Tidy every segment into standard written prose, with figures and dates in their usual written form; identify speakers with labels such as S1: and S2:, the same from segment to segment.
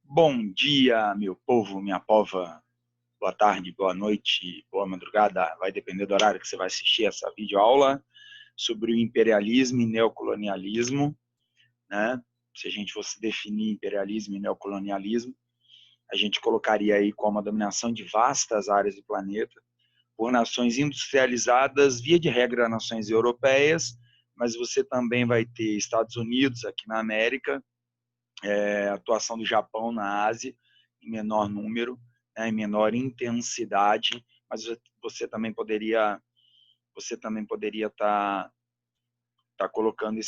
S1: Bom dia, meu povo, minha pova. Boa tarde, boa noite, boa madrugada. Vai depender do horário que você vai assistir essa videoaula sobre o imperialismo e neocolonialismo, né? Se a gente fosse definir imperialismo e neocolonialismo, a gente colocaria aí como a dominação de vastas áreas do planeta por nações industrializadas, via de regra, nações europeias, mas você também vai ter Estados Unidos aqui na América, atuação do Japão na Ásia, em menor número, né, em menor intensidade, mas você também poderia estar colocando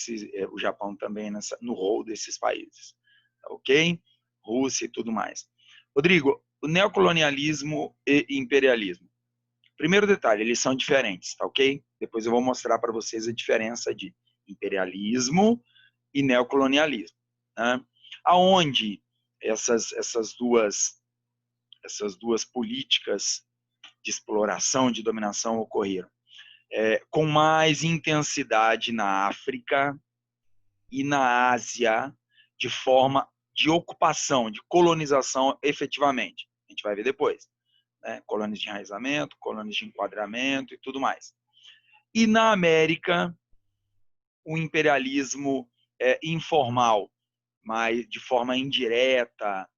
S1: o Japão também no rol desses países, tá, ok? Rússia e tudo mais. Rodrigo, o neocolonialismo e imperialismo. Primeiro detalhe, eles são diferentes, tá ok? Depois eu vou mostrar para vocês a diferença de imperialismo e neocolonialismo, né? Aonde essas duas políticas de exploração, de dominação ocorreram? Com mais intensidade na África e na Ásia, de forma de ocupação, de colonização efetivamente. A gente vai ver depois, né? Colônias de enraizamento, colônias de enquadramento e tudo mais. E na América, o imperialismo informal, mas de forma indireta,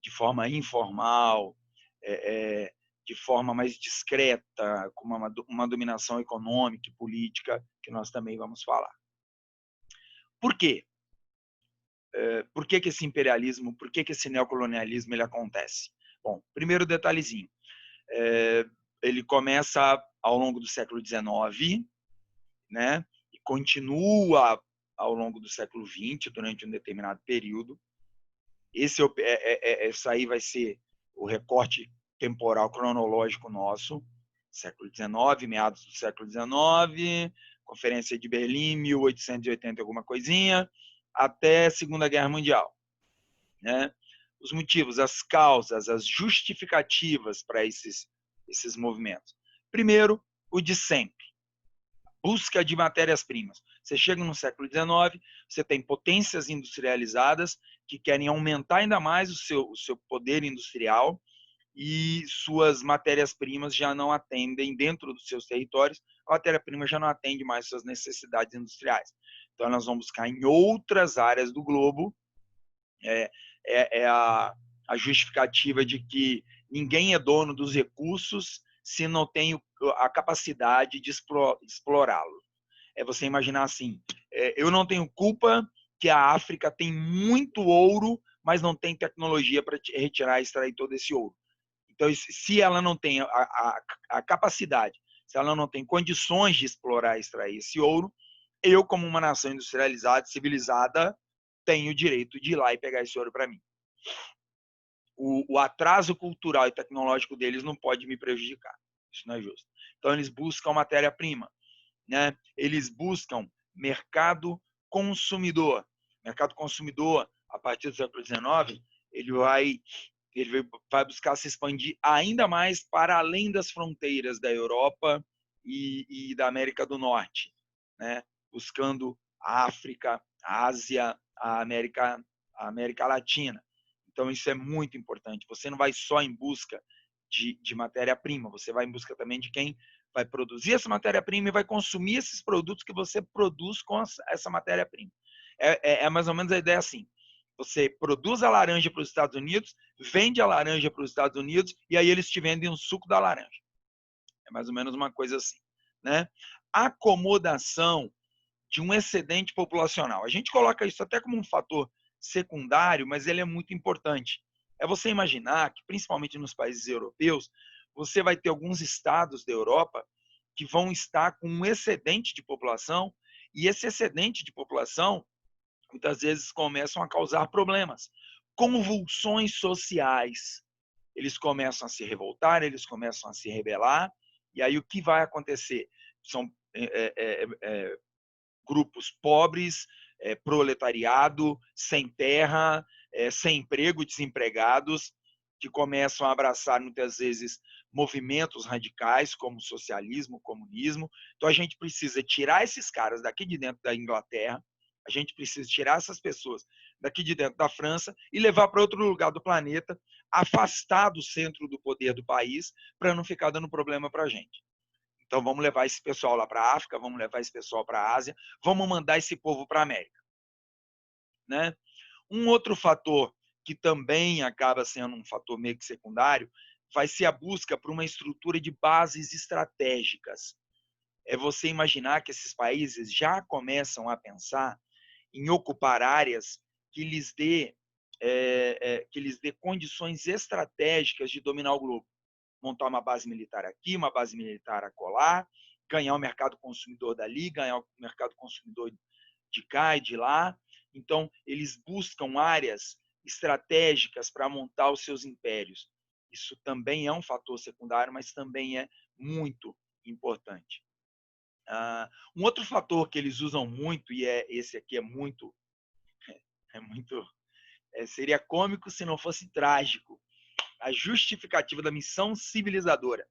S1: de forma informal, de forma mais discreta, com uma dominação econômica e política, que nós também vamos falar. Por quê? Por que esse imperialismo, por que esse neocolonialismo ele acontece? Bom, primeiro detalhezinho. Ele começa ao longo do século XIX, né, e continua ao longo do século XX, durante um determinado período. Esse aí vai ser o recorte temporal cronológico nosso, século XIX, meados do século XIX, Conferência de Berlim, 1880 alguma coisinha, até a Segunda Guerra Mundial, né? Os motivos, as causas, as justificativas para esses movimentos. Primeiro, o de sempre, busca de matérias-primas. Você chega no século XIX, você tem potências industrializadas que querem aumentar ainda mais o seu poder industrial e suas matérias-primas já não atendem, dentro dos seus territórios, a matéria-prima já não atende mais suas necessidades industriais. Então, nós vamos buscar em outras áreas do globo a justificativa de que ninguém é dono dos recursos se não tem a capacidade de explorá-lo. Você imaginar assim, eu não tenho culpa que a África tem muito ouro, mas não tem tecnologia para retirar e extrair todo esse ouro. Então, se ela não tem a capacidade, se ela não tem condições de explorar e extrair esse ouro, eu, como uma nação industrializada, civilizada, tenho o direito de ir lá e pegar esse ouro para mim. O atraso cultural e tecnológico deles não pode me prejudicar. Isso não é justo. Então, eles buscam matéria-prima, né? Eles buscam mercado consumidor. Mercado consumidor, a partir do século XIX, ele vai buscar se expandir ainda mais para além das fronteiras da Europa e da América do Norte, né? Buscando a África, a Ásia, a América Latina. Então, isso é muito importante. Você não vai só em busca de matéria-prima, você vai em busca também de quem vai produzir essa matéria-prima e vai consumir esses produtos que você produz com essa matéria-prima. É mais ou menos a ideia assim. Você produz a laranja para os Estados Unidos, vende a laranja para os Estados Unidos e aí eles te vendem o suco da laranja. É mais ou menos uma coisa assim, né? Acomodação de um excedente populacional. A gente coloca isso até como um fator secundário, mas ele é muito importante. É você imaginar que, principalmente nos países europeus, você vai ter alguns estados da Europa que vão estar com um excedente de população, e esse excedente de população muitas vezes começam a causar problemas, convulsões sociais. Eles começam a se revoltar, eles começam a se rebelar, e aí o que vai acontecer? São grupos pobres, proletariado, sem terra, sem emprego, desempregados, que começam a abraçar muitas vezes movimentos radicais como socialismo, comunismo. Então a gente precisa tirar esses caras daqui de dentro da Inglaterra, a gente precisa tirar essas pessoas daqui de dentro da França e levar para outro lugar do planeta, afastar do centro do poder do país, para não ficar dando problema para a gente. Então, vamos levar esse pessoal lá para a África, vamos levar esse pessoal para a Ásia, vamos mandar esse povo para a América. Né? Um outro fator que também acaba sendo um fator meio que secundário vai ser a busca por uma estrutura de bases estratégicas. É você imaginar que esses países já começam a pensar em ocupar áreas que lhes dê condições estratégicas de dominar o globo. Montar uma base militar aqui, uma base militar acolá, ganhar o mercado consumidor dali, ganhar o mercado consumidor de cá e de lá. Então, eles buscam áreas estratégicas para montar os seus impérios. Isso também é um fator secundário, mas também é muito importante. Um outro fator que eles usam muito, e esse aqui seria cômico se não fosse trágico, a justificativa da missão civilizadora.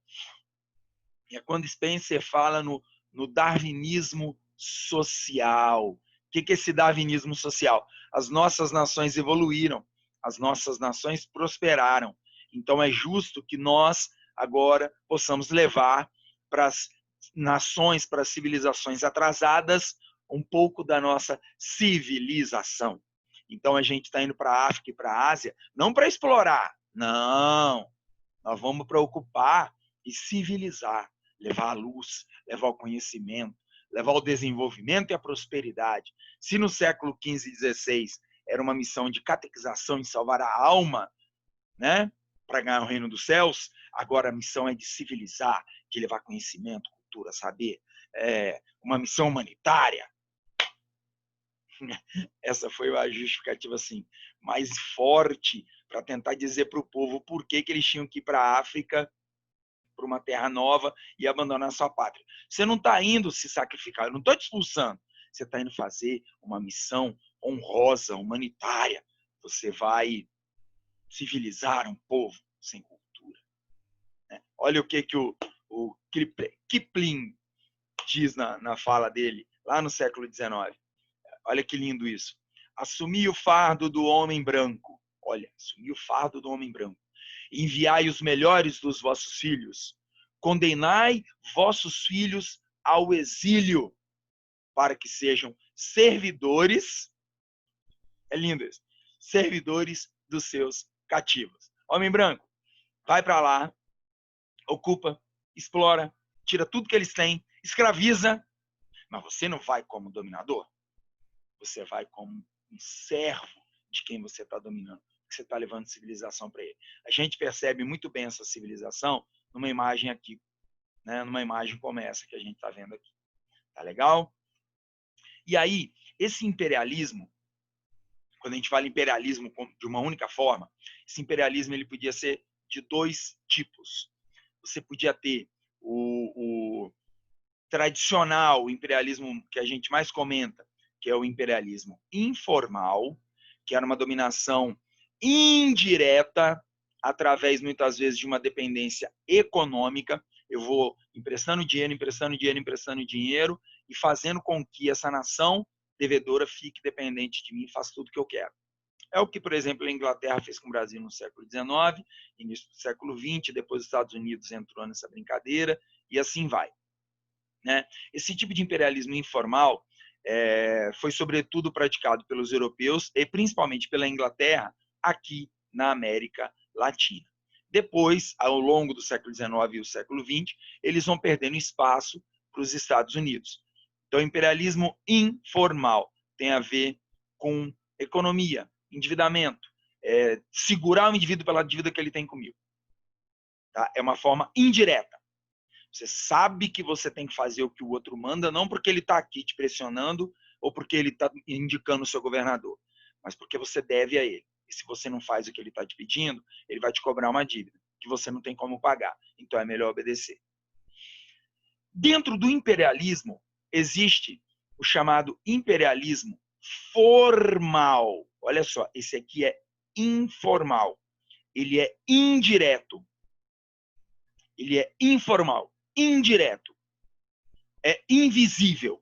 S1: É quando Spencer fala no darwinismo social. O que é esse darwinismo social? As nossas nações evoluíram, as nossas nações prosperaram. Então é justo que nós agora possamos levar para as nações, para as civilizações atrasadas, um pouco da nossa civilização. Então a gente está indo para a África e para a Ásia, não para explorar, não. Nós vamos para ocupar e civilizar, levar a luz, levar o conhecimento, levar o desenvolvimento e a prosperidade. Se no século XV e XVI era uma missão de catequização e salvar a alma, né, para ganhar o reino dos céus, agora a missão é de civilizar, de levar conhecimento, cultura, saber. Uma missão humanitária. Essa foi a justificativa assim, mais forte para tentar dizer para o povo por que eles tinham que ir para a África, para uma terra nova e abandonar a sua pátria. Você não está indo se sacrificar, eu não estou te expulsando. Você está indo fazer uma missão honrosa, humanitária. Você vai civilizar um povo sem cultura. Olha o que o Kipling diz na fala dele, lá no século XIX. Olha que lindo isso. Assumir o fardo do homem branco. Olha, assumir o fardo do homem branco. Enviai os melhores dos vossos filhos. Condenai vossos filhos ao exílio, para que sejam servidores. É lindo isso. Servidores dos seus cativos. Homem branco, vai para lá, ocupa, explora, tira tudo que eles têm, escraviza, mas você não vai como dominador. Você vai como um servo de quem você está dominando, que você está levando civilização para ele. A gente percebe muito bem essa civilização numa imagem aqui, né? Numa imagem como essa que a gente está vendo aqui. Tá legal? E aí, esse imperialismo, quando a gente fala imperialismo de uma única forma, esse imperialismo ele podia ser de dois tipos. Você podia ter o tradicional imperialismo que a gente mais comenta, que é o imperialismo informal, que era uma dominação indireta, através, muitas vezes, de uma dependência econômica. Eu vou emprestando dinheiro, e fazendo com que essa nação devedora fique dependente de mim e faça tudo o que eu quero. É o que, por exemplo, a Inglaterra fez com o Brasil no século XIX, início do século XX, depois os Estados Unidos entrou nessa brincadeira, e assim vai. Né? Esse tipo de imperialismo informal foi sobretudo praticado pelos europeus e principalmente pela Inglaterra aqui na América Latina. Depois, ao longo do século XIX e o século XX, eles vão perdendo espaço para os Estados Unidos. Então, o imperialismo informal tem a ver com economia, endividamento, segurar o indivíduo pela dívida que ele tem comigo. Tá? É uma forma indireta. Você sabe que você tem que fazer o que o outro manda, não porque ele está aqui te pressionando ou porque ele está indicando o seu governador, mas porque você deve a ele. E se você não faz o que ele está te pedindo, ele vai te cobrar uma dívida que você não tem como pagar. Então é melhor obedecer. Dentro do imperialismo, existe o chamado imperialismo formal. Olha só, esse aqui é informal. Ele é indireto. Ele é informal. Indireto, é invisível,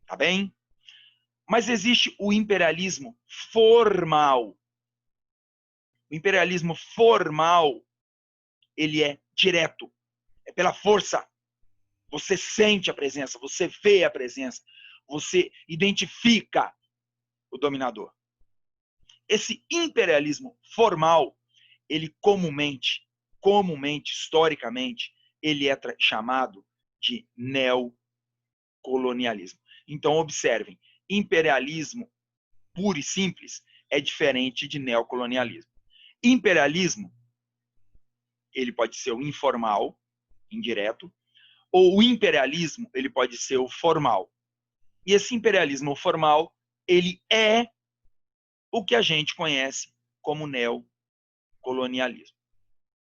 S1: tá bem? Mas existe o imperialismo formal. O imperialismo formal, ele é direto, é pela força. Você sente a presença, você vê a presença, você identifica o dominador. Esse imperialismo formal, ele comumente, historicamente, ele é chamado de neocolonialismo. Então, observem, imperialismo puro e simples é diferente de neocolonialismo. Imperialismo, ele pode ser o informal, indireto, ou o imperialismo, ele pode ser o formal. E esse imperialismo formal, ele é o que a gente conhece como neocolonialismo.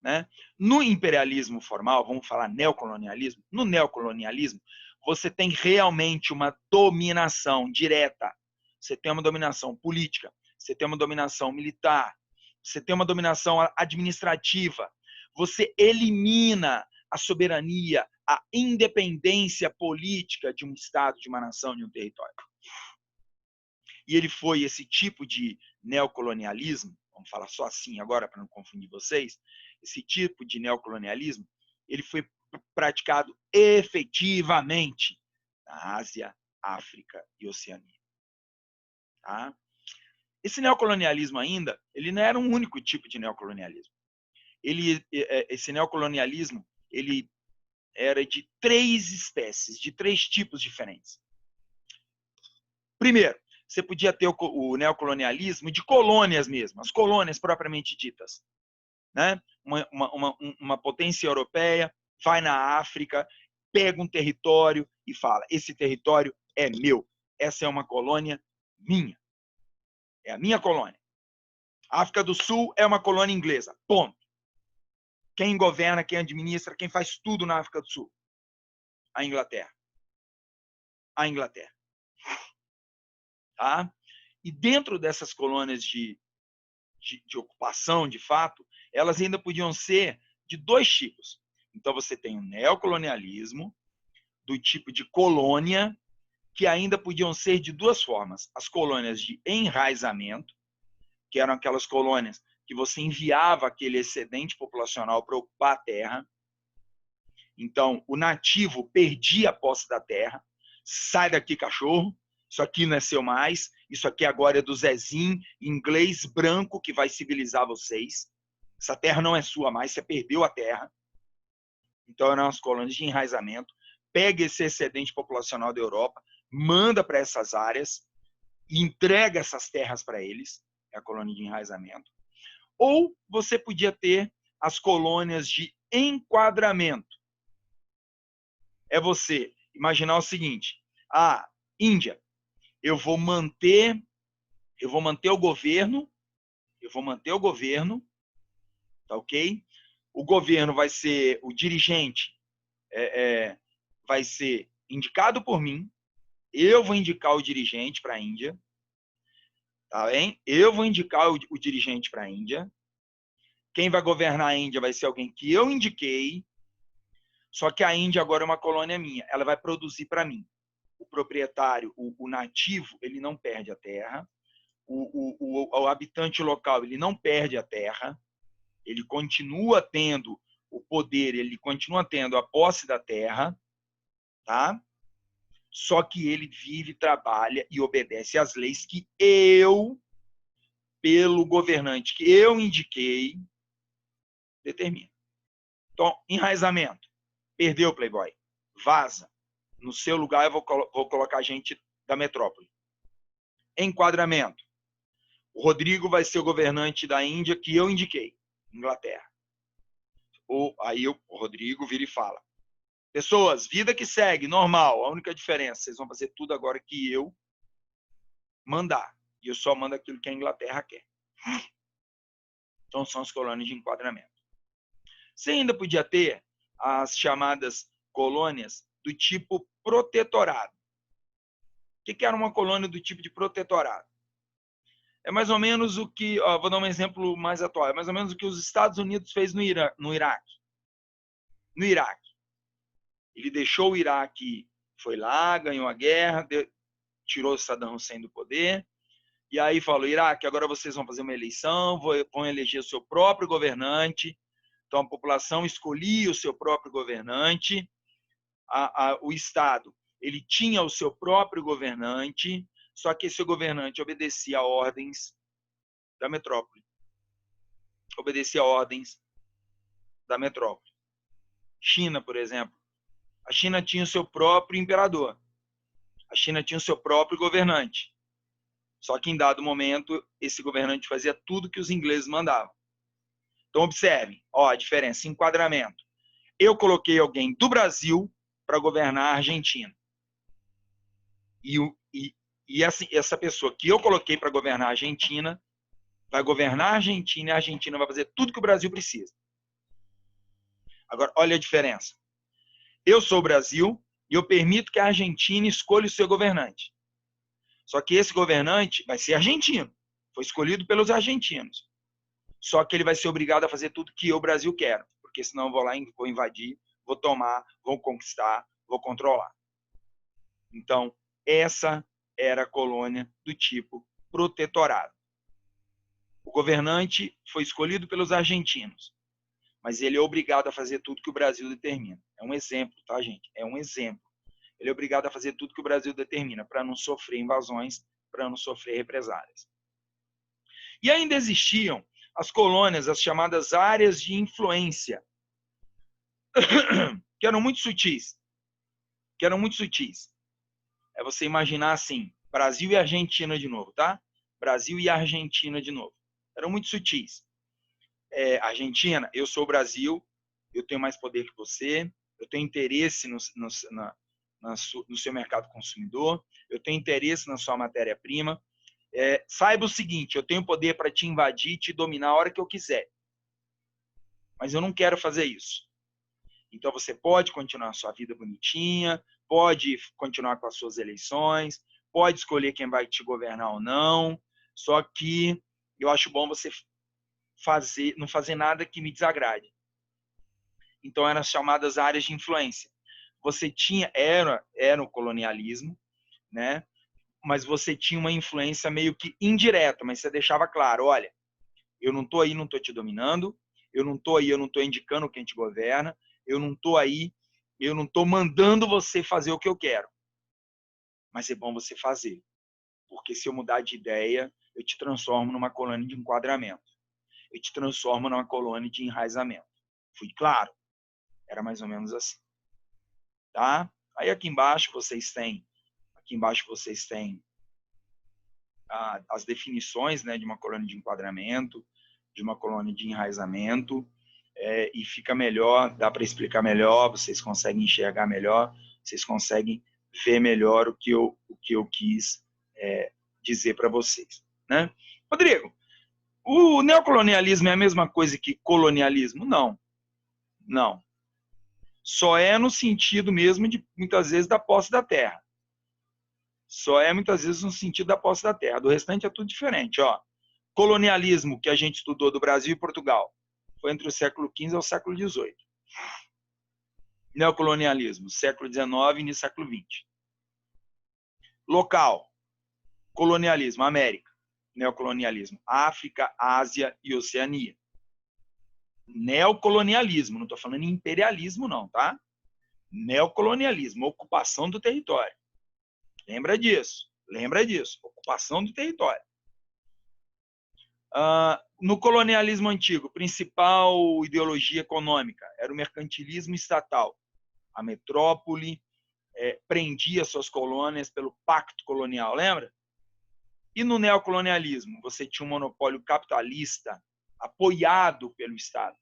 S1: Né? No imperialismo formal, vamos falar neocolonialismo, no neocolonialismo, você tem realmente uma dominação direta. Você tem uma dominação política, você tem uma dominação militar, você tem uma dominação administrativa. Você elimina a soberania, a independência política de um Estado, de uma nação, de um território. E ele foi esse tipo de neocolonialismo, vamos falar só assim agora para não confundir vocês, esse tipo de neocolonialismo, ele foi praticado efetivamente na Ásia, África e Oceania. Tá? Esse neocolonialismo ainda, ele não era um único tipo de neocolonialismo. Esse neocolonialismo, ele era de 3 espécies, de 3 tipos diferentes. Primeiro, você podia ter o neocolonialismo de colônias mesmo, as colônias propriamente ditas. Né? Uma potência europeia vai na África, pega um território e fala, esse território é meu, essa é uma colônia minha, é a minha colônia. A África do Sul é uma colônia inglesa, ponto. Quem governa, quem administra, quem faz tudo na África do Sul? A Inglaterra. A Inglaterra. Tá? E dentro dessas colônias de ocupação, de fato, elas ainda podiam ser de 2 tipos. Então, você tem o neocolonialismo, do tipo de colônia, que ainda podiam ser de 2 formas. As colônias de enraizamento, que eram aquelas colônias que você enviava aquele excedente populacional para ocupar a terra. Então, o nativo perdia a posse da terra. Sai daqui, cachorro. Isso aqui não é seu mais. Isso aqui agora é do Zezinho, inglês branco, que vai civilizar vocês. Essa terra não é sua mais, você perdeu a terra. Então, eram as colônias de enraizamento. Pega esse excedente populacional da Europa, manda para essas áreas e entrega essas terras para eles. É a colônia de enraizamento. Ou você podia ter as colônias de enquadramento. É você imaginar o seguinte: Índia, eu vou manter o governo, tá ok? O governo vai ser, o dirigente vai ser indicado por mim, eu vou indicar o dirigente para a Índia, tá bem? Eu vou indicar o dirigente para a Índia. Quem vai governar a Índia vai ser alguém que eu indiquei, só que a Índia agora é uma colônia minha, ela vai produzir para mim. O proprietário, o nativo, ele não perde a terra, o habitante local, ele não perde a terra, ele continua tendo o poder, ele continua tendo a posse da terra, tá? Só que ele vive, trabalha e obedece às leis que eu, pelo governante que eu indiquei, determino. Então, enraizamento. Perdeu o Playboy. Vaza. No seu lugar, eu vou colocar gente da metrópole. Enquadramento. O Rodrigo vai ser o governante da Índia que eu indiquei, Inglaterra. Aí o Rodrigo vira e fala: pessoas, vida que segue, normal. A única diferença, vocês vão fazer tudo agora que eu mandar. E eu só mando aquilo que a Inglaterra quer. Então, são as colônias de enquadramento. Você ainda podia ter as chamadas colônias do tipo protetorado. O que era uma colônia do tipo de protetorado? É mais ou menos o que, vou dar um exemplo mais atual, é mais ou menos o que os Estados Unidos fez no Iraque. No Iraque. Ele deixou o Iraque, foi lá, ganhou a guerra, tirou Saddam Hussein do poder, e aí falou, Iraque, agora vocês vão fazer uma eleição, vão eleger o seu próprio governante. Então, a população escolhia o seu próprio governante, o Estado ele tinha o seu próprio governante, só que esse governante obedecia a ordens da metrópole. Obedecia a ordens da metrópole. China, por exemplo. A China tinha o seu próprio imperador. A China tinha o seu próprio governante. Só que em dado momento, esse governante fazia tudo que os ingleses mandavam. Então, observem, ó, a diferença, enquadramento. Eu coloquei alguém do Brasil para governar a Argentina. E essa pessoa que eu coloquei para governar a Argentina vai governar a Argentina e a Argentina vai fazer tudo que o Brasil precisa. Agora, olha a diferença. Eu sou o Brasil e eu permito que a Argentina escolha o seu governante. Só que esse governante vai ser argentino. Foi escolhido pelos argentinos. Só que ele vai ser obrigado a fazer tudo que eu, Brasil, quero. Porque senão eu vou lá, vou invadir, vou tomar, vou conquistar, vou controlar. Então, essa era a colônia do tipo protetorado. O governante foi escolhido pelos argentinos, mas ele é obrigado a fazer tudo que o Brasil determina. É um exemplo, tá, gente? É um exemplo. Ele é obrigado a fazer tudo que o Brasil determina, para não sofrer invasões, para não sofrer represálias. E ainda existiam as colônias, as chamadas áreas de influência, que eram muito sutis. É você imaginar assim, Brasil e Argentina de novo, tá? Brasil e Argentina de novo. Eram muito sutis. Argentina, eu sou o Brasil, eu tenho mais poder que você, eu tenho interesse no seu mercado consumidor, eu tenho interesse na sua matéria-prima. Saiba o seguinte, eu tenho poder para te invadir, te dominar a hora que eu quiser. Mas eu não quero fazer isso. Então você pode continuar a sua vida bonitinha, pode continuar com as suas eleições, pode escolher quem vai te governar ou não, só que eu acho bom você não fazer nada que me desagrade. Então eram as chamadas áreas de influência. Você tinha, era o colonialismo, né? Mas você tinha uma influência meio que indireta, mas você deixava claro, olha, eu não estou aí, não estou te dominando, eu não estou aí, eu não estou indicando quem te governa, eu não estou aí, eu não estou mandando você fazer o que eu quero. Mas é bom você fazer, porque se eu mudar de ideia, eu te transformo numa colônia de enquadramento. Eu te transformo numa colônia de enraizamento. Fui claro? Era mais ou menos assim. Tá? Aí aqui embaixo vocês têm as definições, né, de uma colônia de enquadramento, de uma colônia de enraizamento, e fica melhor, dá para explicar melhor, vocês conseguem enxergar melhor, vocês conseguem ver melhor o que eu quis dizer para vocês. Né? Rodrigo, o neocolonialismo é a mesma coisa que colonialismo? Não. Não. Só é no sentido mesmo de, muitas vezes, da posse da terra. Só é, muitas vezes, no sentido da posse da terra. Do restante é tudo diferente. Ó. Colonialismo que a gente estudou do Brasil e Portugal foi entre o século XV ao século XVIII. Neocolonialismo, século XIX e início do século XX. Local, colonialismo, América. Neocolonialismo, África, Ásia e Oceania. Neocolonialismo, não estou falando em imperialismo não, tá? Neocolonialismo, ocupação do território. Lembra disso, ocupação do território. No colonialismo antigo, principal ideologia econômica era o mercantilismo estatal. A metrópole prendia suas colônias pelo pacto colonial, lembra? E no neocolonialismo, você tinha um monopólio capitalista apoiado pelo Estado.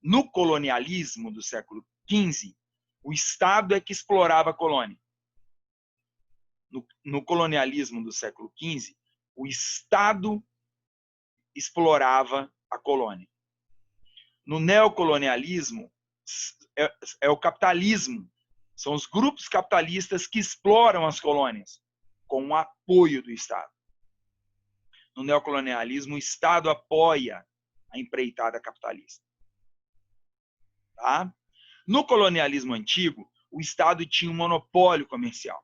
S1: No colonialismo do século XV, o Estado é que explorava a colônia. No colonialismo do século XV, o Estado explorava a colônia. No neocolonialismo, é o capitalismo. São os grupos capitalistas que exploram as colônias com o apoio do Estado. No neocolonialismo, o Estado apoia a empreitada capitalista. Tá? No colonialismo antigo, o Estado tinha um monopólio comercial.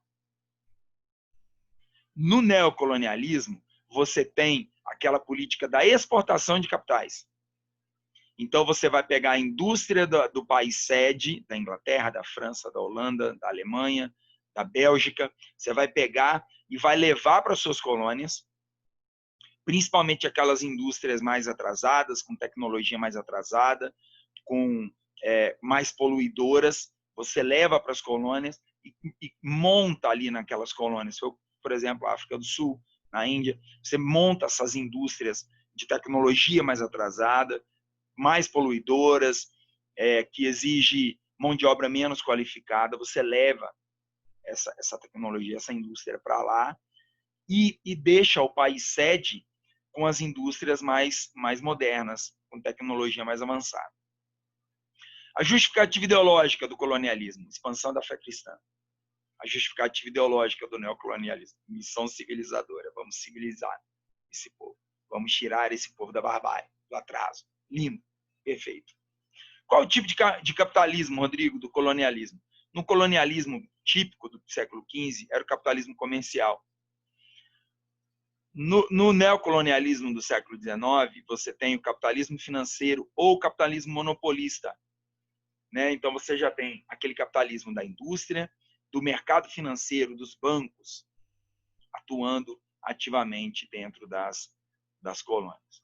S1: No neocolonialismo, você tem aquela política da exportação de capitais. Então, você vai pegar a indústria do país sede, da Inglaterra, da França, da Holanda, da Alemanha, da Bélgica, você vai pegar e vai levar para suas colônias, principalmente aquelas indústrias mais atrasadas, com tecnologia mais atrasada, com mais poluidoras, você leva para as colônias e monta ali naquelas colônias. Por exemplo, a África do Sul, na Índia, você monta essas indústrias de tecnologia mais atrasada, mais poluidoras, que exige mão de obra menos qualificada, você leva essa tecnologia, essa indústria para lá e deixa o país sede com as indústrias mais modernas, com tecnologia mais avançada. A justificativa ideológica do colonialismo, expansão da fé cristã. A justificativa ideológica do neocolonialismo, missão civilizadora. Vamos civilizar esse povo. Vamos tirar esse povo da barbárie, do atraso. Lindo, perfeito. Qual o tipo de capitalismo, Rodrigo, do colonialismo? No colonialismo típico do século XV, era o capitalismo comercial. No neocolonialismo do século XIX, você tem o capitalismo financeiro ou o capitalismo monopolista. Né? Então, você já tem aquele capitalismo da indústria, do mercado financeiro, dos bancos, atuando ativamente dentro das colônias.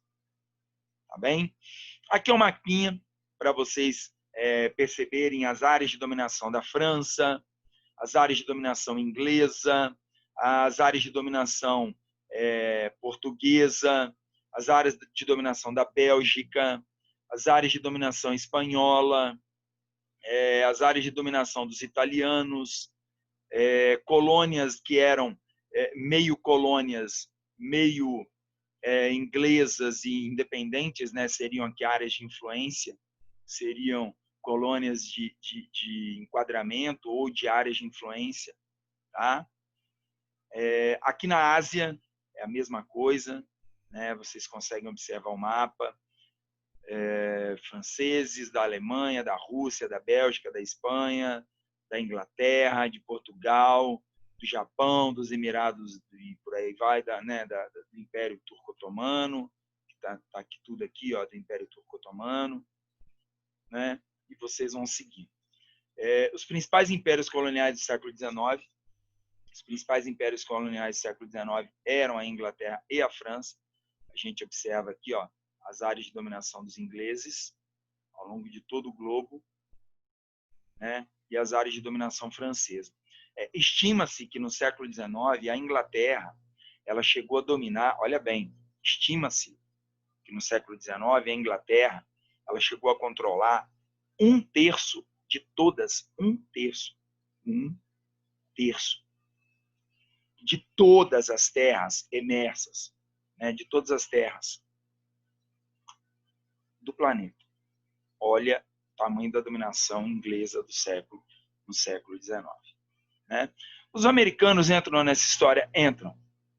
S1: Tá bem? Aqui é uma mapinha para vocês perceberem as áreas de dominação da França, as áreas de dominação inglesa, as áreas de dominação portuguesa, as áreas de dominação da Bélgica, as áreas de dominação espanhola, as áreas de dominação dos italianos, colônias que eram meio colônias, meio inglesas e independentes, né, seriam aqui áreas de influência, seriam colônias de enquadramento ou de áreas de influência. Tá? Aqui na Ásia é a mesma coisa, né? Vocês conseguem observar o mapa. Franceses, da Alemanha, da Rússia, da Bélgica, da Espanha, da Inglaterra, de Portugal, do Japão, dos Emirados e por aí vai, do Império Turco-Otomano, que está aqui tudo aqui, ó, do Império Turco-Otomano, né? E vocês vão seguir. Os principais impérios coloniais do século XIX, eram a Inglaterra e a França. A gente observa aqui, ó, as áreas de dominação dos ingleses ao longo de todo o globo, né? E as áreas de dominação francesa. Estima-se que no século XIX a Inglaterra ela chegou a dominar, olha bem, estima-se que no século XIX a Inglaterra ela chegou a controlar 1/3 de todas, 1/3 de todas as terras emersas, né? De todas as terras do planeta. Olha o tamanho da dominação inglesa no século XIX. Né? Os americanos entram nessa história? Entram.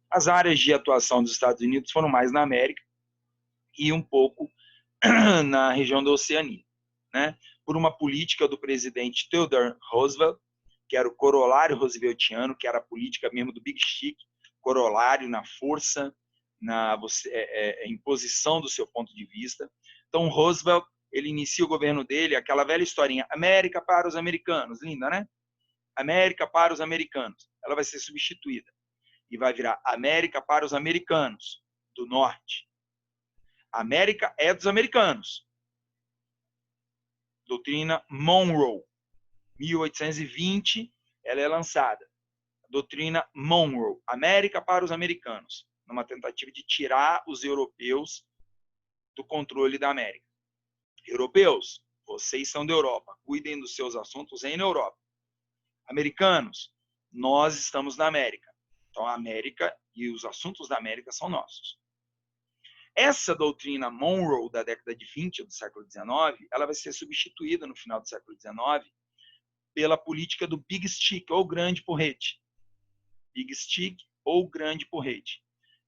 S1: As áreas de atuação dos Estados Unidos foram mais na América e um pouco na região da Oceania. Né? Por uma política do presidente Theodore Roosevelt, que era o corolário rooseveltiano, que era a política mesmo do Big Stick, corolário na força, na imposição do seu ponto de vista. Então, Roosevelt, ele inicia o governo dele, aquela velha historinha, América para os americanos, linda, né? América para os americanos. Ela vai ser substituída e vai virar América para os americanos do norte. América é dos americanos. Doutrina Monroe, 1820, ela é lançada. Doutrina Monroe, América para os americanos, numa tentativa de tirar os europeus do controle da América. Europeus, vocês são da Europa, cuidem dos seus assuntos aí na Europa. Americanos, nós estamos na América. Então, a América e os assuntos da América são nossos. Essa doutrina Monroe da década de 20 do século XIX, ela vai ser substituída no final do século XIX pela política do Big Stick, ou grande porrete. Big Stick ou grande porrete.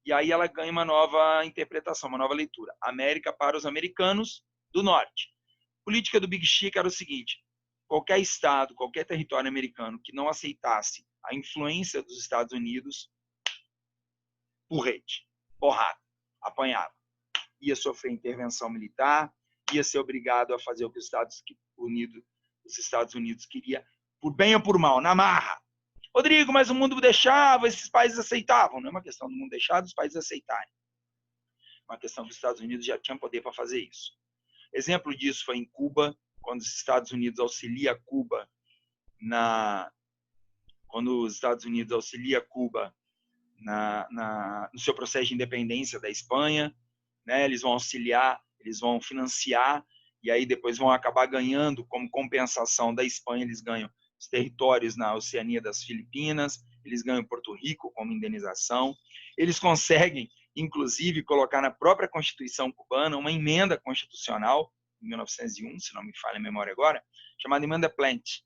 S1: E aí ela ganha uma nova interpretação, uma nova leitura. América para os americanos do norte. A política do Big Stick era o seguinte: qualquer estado, qualquer território americano que não aceitasse a influência dos Estados Unidos porrete, porrada, apanhava. Ia sofrer intervenção militar, ia ser obrigado a fazer o que os Estados Unidos queria, por bem ou por mal, na marra. Rodrigo, mas o mundo deixava, esses países aceitavam. Não é uma questão do mundo deixar, dos países aceitarem. É uma questão que os Estados Unidos já tinham poder para fazer isso. Exemplo disso foi em Cuba, quando os Estados Unidos auxilia Cuba no seu processo de independência da Espanha, né? Eles vão auxiliar, eles vão financiar, e aí depois vão acabar ganhando, como compensação da Espanha, eles ganham os territórios na Oceania das Filipinas, eles ganham Porto Rico como indenização, eles conseguem, inclusive, colocar na própria Constituição cubana uma emenda constitucional, em 1901, se não me falha a memória agora, chamada Emenda Plant.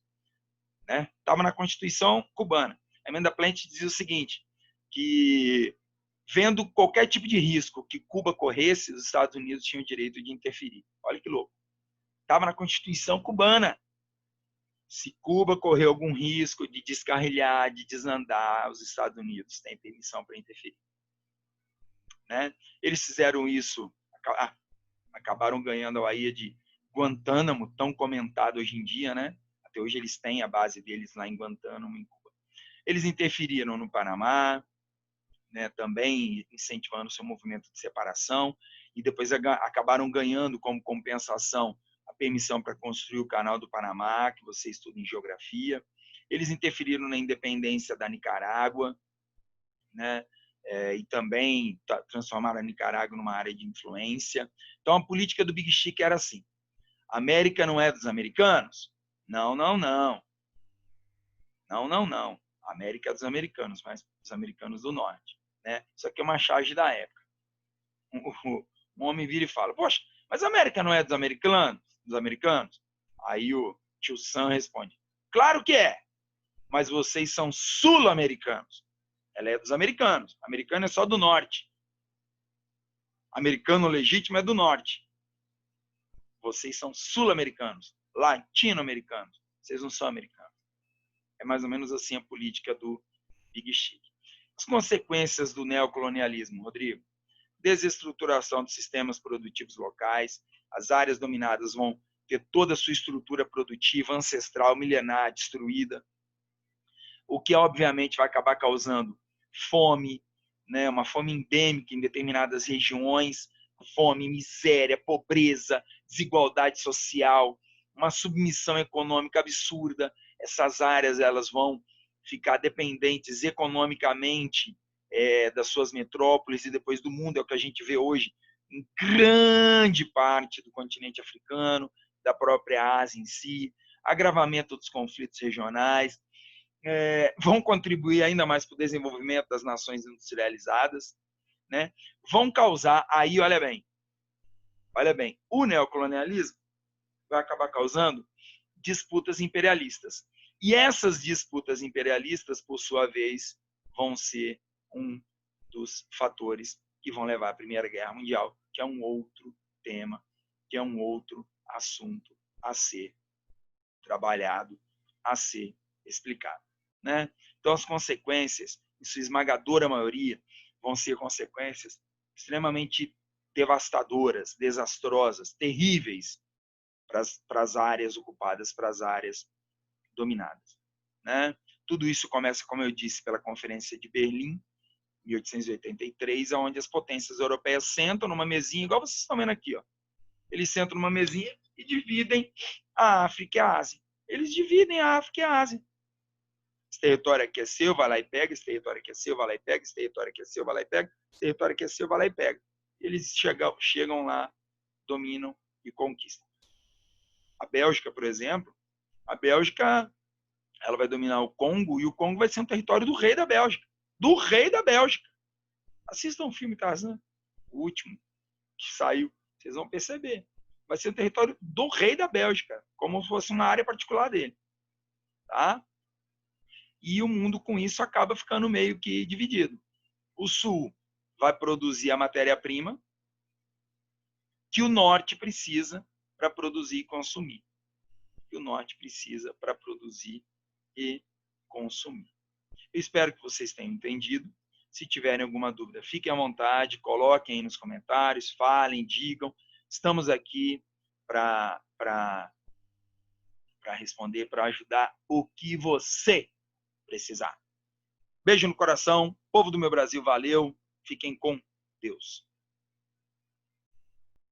S1: Estava na Constituição cubana. A Emenda Plant dizia o seguinte, que vendo qualquer tipo de risco que Cuba corresse, os Estados Unidos tinham o direito de interferir. Olha que louco. Estava na Constituição cubana. Se Cuba correr algum risco de descarrilhar, de desandar, os Estados Unidos têm permissão para interferir. Né? Eles fizeram isso, acabaram ganhando a ilha de Guantánamo, tão comentado hoje em dia, né? Até hoje eles têm a base deles lá em Guantánamo, em Cuba. Eles interferiram no Panamá, né, também incentivando o seu movimento de separação, e depois acabaram ganhando como compensação a permissão para construir o Canal do Panamá, que você estuda em geografia. Eles interferiram na independência da Nicarágua, né, e também transformaram a Nicarágua numa área de influência. Então, a política do Big Chic era assim: a América não é dos americanos? Não, não, não. Não, não, não. A América é dos americanos, mas dos americanos do norte. Né? Isso aqui é uma charge da época. Um homem vira e fala, poxa, mas a América não é dos americanos? Aí o tio Sam responde, claro que é, mas vocês são sul-americanos. Ela é dos americanos. Americano é só do norte. Americano legítimo é do norte. Vocês são sul-americanos, latino-americanos. Vocês não são americanos. É mais ou menos assim a política do Big Chic. As consequências do neocolonialismo, Rodrigo: desestruturação dos sistemas produtivos locais, as áreas dominadas vão ter toda a sua estrutura produtiva ancestral, milenar, destruída, o que obviamente vai acabar causando fome, né, uma fome endêmica em determinadas regiões, fome, miséria, pobreza, desigualdade social, uma submissão econômica absurda. Essas áreas elas vão ficar dependentes economicamente das suas metrópoles e depois do mundo, é o que a gente vê hoje em grande parte do continente africano, da própria Ásia em si, agravamento dos conflitos regionais, vão contribuir ainda mais para o desenvolvimento das nações industrializadas, né? Vão causar, aí olha bem, o neocolonialismo vai acabar causando disputas imperialistas. E essas disputas imperialistas, por sua vez, vão ser um dos fatores que vão levar à Primeira Guerra Mundial, que é um outro tema, que é um outro assunto a ser trabalhado, a ser explicado. Né? Então, as consequências, em sua esmagadora maioria, vão ser consequências extremamente devastadoras, desastrosas, terríveis para as áreas ocupadas, para as áreas dominadas. Né? Tudo isso começa, como eu disse, pela Conferência de Berlim, 1883, onde as potências europeias sentam numa mesinha, igual vocês estão vendo aqui. Ó. Eles sentam numa mesinha e dividem a África e a Ásia. Eles dividem a África e a Ásia. Esse território aqui é seu, vai lá e pega. Esse território aqui é seu, vai lá e pega. Esse território aqui é seu, vai lá e pega. Esse território aqui é seu, vai lá e pega. Eles chegam lá, dominam e conquistam. A Bélgica, por exemplo, a Bélgica ela vai dominar o Congo e o Congo vai ser um território do rei da Bélgica. Do rei da Bélgica. Assistam o filme Tarzan, o último que saiu, vocês vão perceber. Vai ser um território do rei da Bélgica, como se fosse uma área particular dele. Tá? E o mundo com isso acaba ficando meio que dividido. O sul vai produzir a matéria-prima que o norte precisa para produzir e consumir. Que o norte precisa para produzir e consumir. Eu espero que vocês tenham entendido. Se tiverem alguma dúvida, fiquem à vontade, coloquem aí nos comentários, falem, digam. Estamos aqui para responder, para ajudar o que você precisar. Beijo no coração, povo do meu Brasil, valeu, fiquem com Deus.